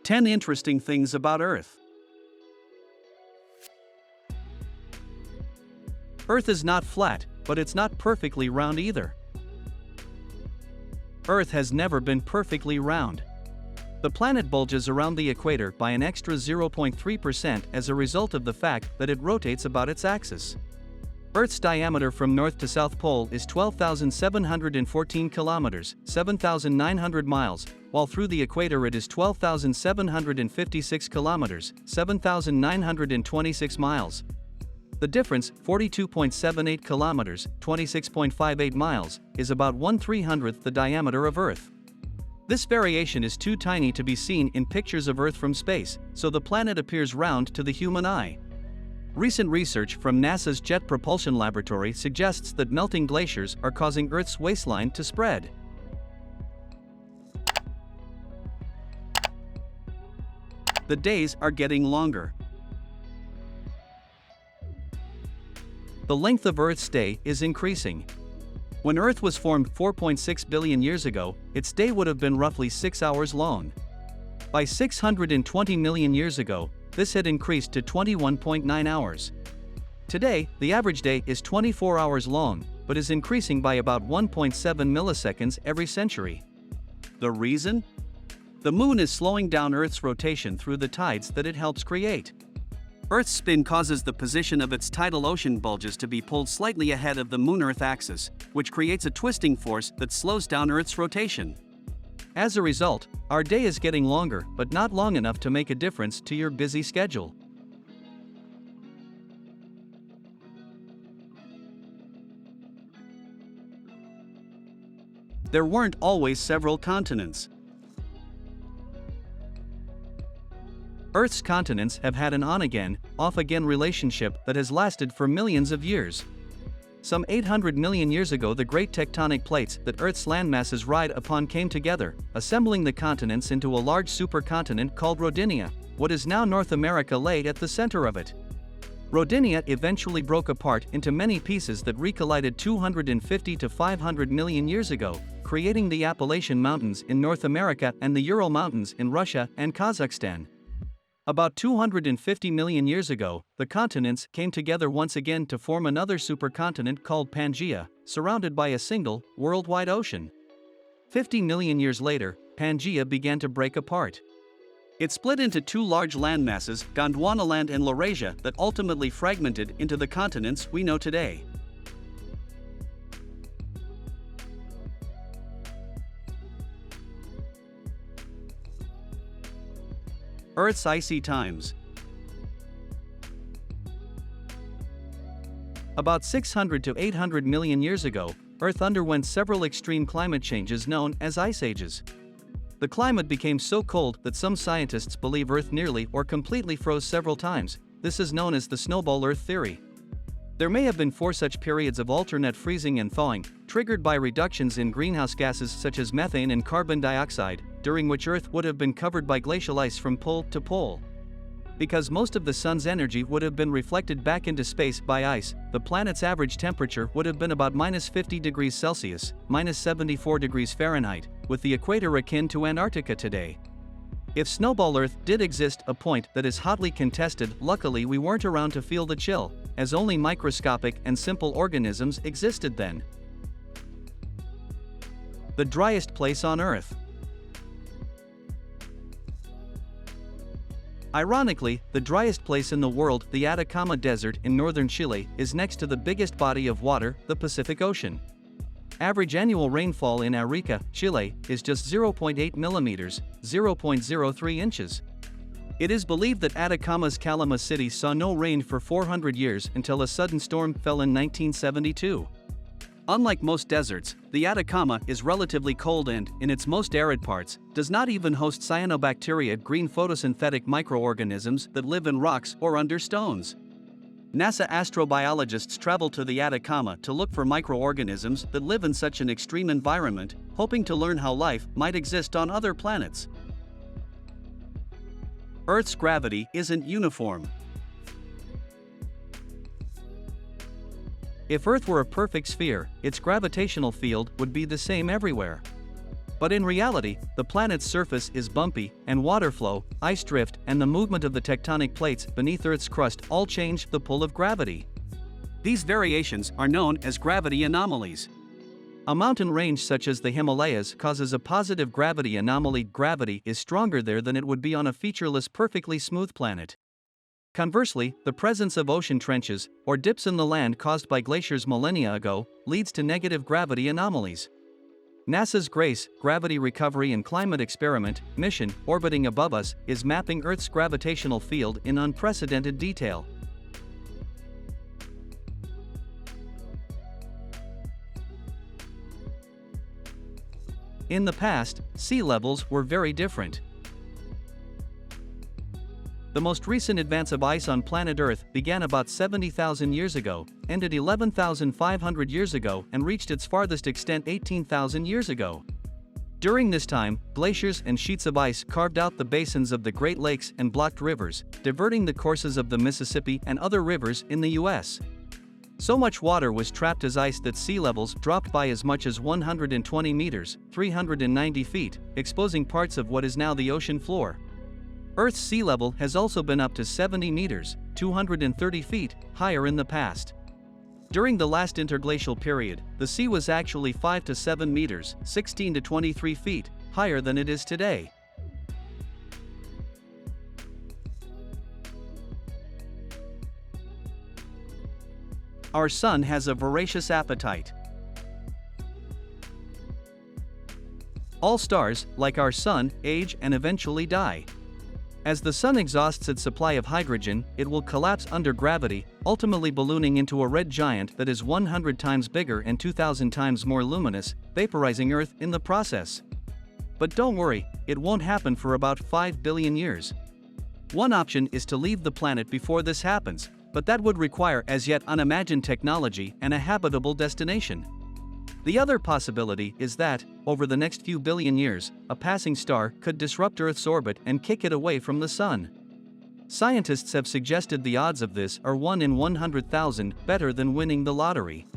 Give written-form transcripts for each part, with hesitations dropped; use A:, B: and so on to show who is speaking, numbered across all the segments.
A: 10 interesting things about Earth. Earth is not flat, but it's not perfectly round either. Earth has never been perfectly round. The planet bulges around the equator by an extra 0.3% as a result of the fact that it rotates about its axis. Earth's diameter from North to South Pole is 12,714 kilometers, 7,900 miles, while through the equator it is 12,756 kilometers, 7,926 miles. The difference, 42.78 kilometers, 26.58 miles, is about 1/300th the diameter of Earth. This variation is too tiny to be seen in pictures of Earth from space, so the planet appears round to the human eye. Recent research from NASA's Jet Propulsion Laboratory suggests that melting glaciers are causing Earth's waistline to spread. The days are getting longer. The length of Earth's day is increasing. When Earth was formed 4.6 billion years ago, its day would have been roughly 6 hours long. By 620 million years ago, this had increased to 21.9 hours. Today, the average day is 24 hours long, but is increasing by about 1.7 milliseconds every century. The reason? The Moon is slowing down Earth's rotation through the tides that it helps create. Earth's spin causes the position of its tidal ocean bulges to be pulled slightly ahead of the Moon-Earth axis, which creates a twisting force that slows down Earth's rotation. As a result, our day is getting longer, but not long enough to make a difference to your busy schedule. There weren't always several continents. Earth's continents have had an on-again, off-again relationship that has lasted for millions of years. Some 800 million years ago, the great tectonic plates that Earth's landmasses ride upon came together, assembling the continents into a large supercontinent called Rodinia. What is now North America lay at the center of it. Rodinia eventually broke apart into many pieces that recollided 250 to 500 million years ago, creating the Appalachian Mountains in North America and the Ural Mountains in Russia and Kazakhstan. About 250 million years ago, the continents came together once again to form another supercontinent called Pangaea, surrounded by a single, worldwide ocean. 50 million years later, Pangaea began to break apart. It split into two large landmasses, Gondwanaland and Laurasia, that ultimately fragmented into the continents we know today. Earth's icy times. About 600 to 800 million years ago, Earth underwent several extreme climate changes known as ice ages. The climate became so cold that some scientists believe Earth nearly or completely froze several times. This is known as the snowball Earth theory. There may have been 4 such periods of alternate freezing and thawing, triggered by reductions in greenhouse gases such as methane and carbon dioxide, during which Earth would have been covered by glacial ice from pole to pole. Because most of the sun's energy would have been reflected back into space by ice, the planet's average temperature would have been about -50 degrees Celsius, -74 degrees Fahrenheit, with the equator akin to Antarctica today. If snowball Earth did exist, a point that is hotly contested, luckily we weren't around to feel the chill, as only microscopic and simple organisms existed then. The driest place on Earth. Ironically, the driest place in the world, the Atacama Desert in northern Chile, is next to the biggest body of water, the Pacific Ocean. Average annual rainfall in Arica, Chile, is just 0.8 millimeters, 0.03 inches. It is believed that Atacama's Calama city saw no rain for 400 years until a sudden storm fell in 1972. Unlike most deserts, the Atacama is relatively cold and, in its most arid parts, does not even host cyanobacteria, green photosynthetic microorganisms that live in rocks or under stones. NASA astrobiologists travel to the Atacama to look for microorganisms that live in such an extreme environment, hoping to learn how life might exist on other planets. Earth's gravity isn't uniform. If Earth were a perfect sphere, its gravitational field would be the same everywhere. But in reality, the planet's surface is bumpy, and water flow, ice drift, and the movement of the tectonic plates beneath Earth's crust all change the pull of gravity. These variations are known as gravity anomalies. A mountain range such as the Himalayas causes a positive gravity anomaly. Gravity is stronger there than it would be on a featureless, perfectly smooth planet. Conversely, the presence of ocean trenches, or dips in the land caused by glaciers millennia ago, leads to negative gravity anomalies. NASA's GRACE, Gravity Recovery and Climate Experiment, mission, orbiting above us, is mapping Earth's gravitational field in unprecedented detail. In the past, sea levels were very different. The most recent advance of ice on planet Earth began about 70,000 years ago, ended 11,500 years ago, and reached its farthest extent 18,000 years ago. During this time, glaciers and sheets of ice carved out the basins of the Great Lakes and blocked rivers, diverting the courses of the Mississippi and other rivers in the U.S. So much water was trapped as ice that sea levels dropped by as much as 120 meters, 390 feet, exposing parts of what is now the ocean floor. Earth's sea level has also been up to 70 meters, 230 feet, higher in the past. During the last interglacial period, the sea was actually 5 to 7 meters, 16 to 23 feet, higher than it is today. Our sun has a voracious appetite. All stars, like our sun, age and eventually die. As the sun exhausts its supply of hydrogen, it will collapse under gravity, ultimately ballooning into a red giant that is 100 times bigger and 2,000 times more luminous, vaporizing Earth in the process. But don't worry, it won't happen for about 5 billion years. One option is to leave the planet before this happens, but that would require as yet unimagined technology and a habitable destination. The other possibility is that, over the next few billion years, a passing star could disrupt Earth's orbit and kick it away from the Sun. Scientists have suggested the odds of this are 1 in 100,000, better than winning the lottery.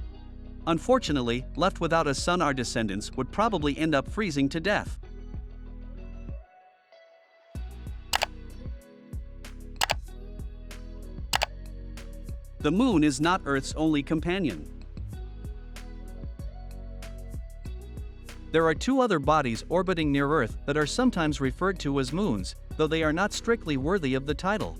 A: Unfortunately, left without a sun, our descendants would probably end up freezing to death. The Moon is not Earth's only companion. There are two other bodies orbiting near Earth that are sometimes referred to as moons, though they are not strictly worthy of the title.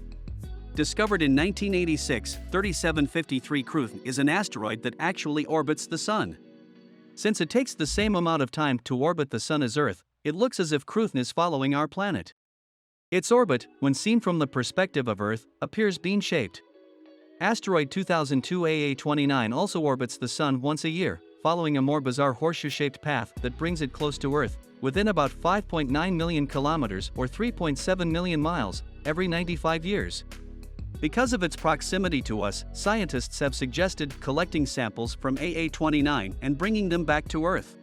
A: Discovered in 1986, 3753 Cruithne is an asteroid that actually orbits the Sun. Since it takes the same amount of time to orbit the Sun as Earth, it looks as if Cruithne is following our planet. Its orbit, when seen from the perspective of Earth, appears bean-shaped. Asteroid 2002 AA29 also orbits the Sun once a year, following a more bizarre horseshoe-shaped path that brings it close to Earth, within about 5.9 million kilometers or 3.7 million miles, every 95 years. Because of its proximity to us, scientists have suggested collecting samples from AA29 and bringing them back to Earth.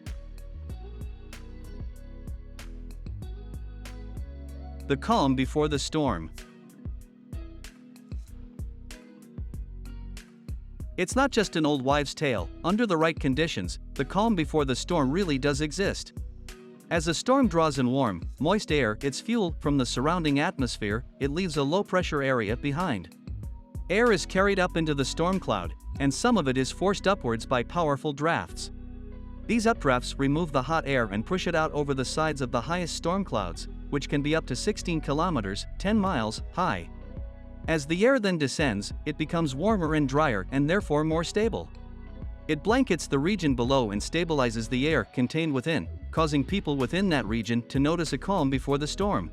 A: The calm before the storm. It's not just an old wives' tale. Under the right conditions, the calm before the storm really does exist. As a storm draws in warm, moist air, its fuel, from the surrounding atmosphere, it leaves a low-pressure area behind. Air is carried up into the storm cloud, and some of it is forced upwards by powerful drafts. These updrafts remove the hot air and push it out over the sides of the highest storm clouds, which can be up to 16 kilometers, 10 miles, high. As the air then descends, it becomes warmer and drier and therefore more stable. It blankets the region below and stabilizes the air contained within, causing people within that region to notice a calm before the storm.